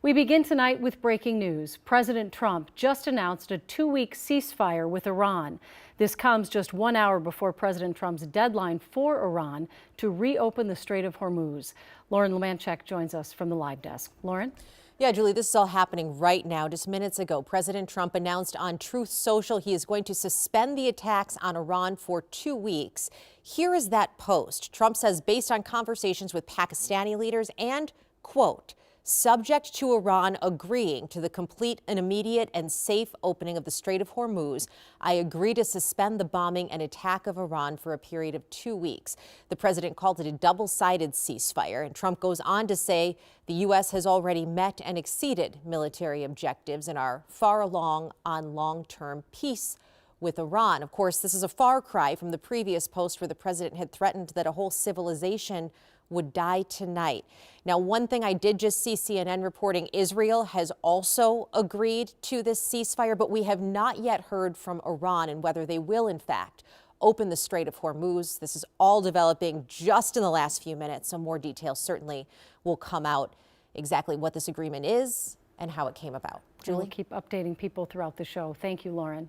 We begin tonight with breaking news. President Trump just announced a 2-week ceasefire with Iran. This comes just 1 hour before President Trump's deadline for Iran to reopen the Strait of Hormuz. Lauren Lemanchek joins us from the live desk. Lauren? Yeah, Julie, this is all happening right now. Just minutes ago, President Trump announced on Truth Social he is going to suspend the attacks on Iran for 2 weeks. Here is that post. Trump says, based on conversations with Pakistani leaders and, quote, subject to Iran agreeing to the complete and immediate and safe opening of the Strait of Hormuz, I agree to suspend the bombing and attack of Iran for a period of 2 weeks. The president called it a double-sided ceasefire, and Trump goes on to say the U.S. has already met and exceeded military objectives and are far along on long-term peace with Iran. Of course, this is a far cry from the previous post where the president had threatened that a whole civilization would die tonight. Now, one thing I did just see CNN reporting, Israel has also agreed to this ceasefire, but we have not yet heard from Iran and whether they will, in fact, open the Strait of Hormuz. This is all developing just in the last few minutes, so more details certainly will come out exactly what this agreement is and how it came about. Julie? We'll keep updating people throughout the show. Thank you, Lauren.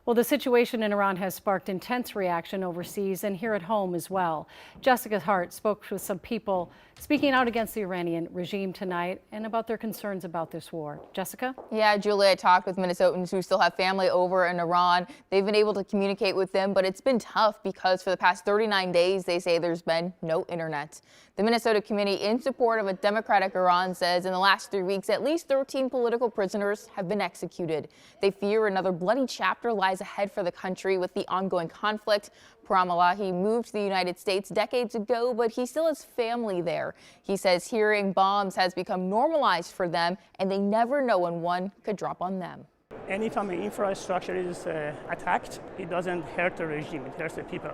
Well, the situation in Iran has sparked intense reaction overseas and here at home as well. Jessica Hart spoke with some people speaking out against the Iranian regime tonight and about their concerns about this war. Jessica? Yeah, Julie, I talked with Minnesotans who still have family over in Iran. They've been able to communicate with them, but it's been tough because for the past 39 days, they say there's been no internet. The Minnesota Committee in support of a democratic Iran says in the last 3 weeks, at least 13 political prisoners have been executed. They fear another bloody chapter lies ahead for the country with the ongoing conflict. Param Elahi moved to the United States decades ago, but he still has family there. He says hearing bombs has become normalized for them, and they never know when one could drop on them. Anytime the infrastructure is attacked, it doesn't hurt the regime, it hurts the people.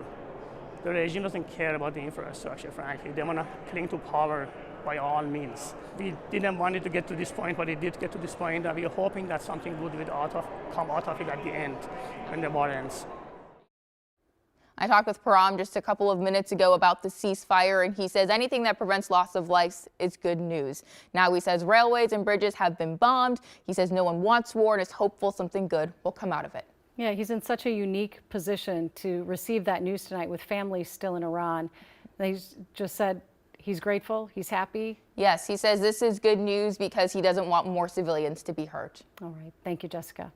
The regime doesn't care about the infrastructure, frankly. They want to cling to power by all means. We didn't want it to get to this point, but it did get to this point, and we're hoping that something good will come out of it at the end, when the war ends. I talked with Param just a couple of minutes ago about the ceasefire, and he says anything that prevents loss of lives is good news. Now he says railways and bridges have been bombed. He says no one wants war and is hopeful something good will come out of it. Yeah, he's in such a unique position to receive that news tonight with families still in Iran. They just said he's grateful, he's happy. Yes, he says this is good news because he doesn't want more civilians to be hurt. All right, thank you, Jessica.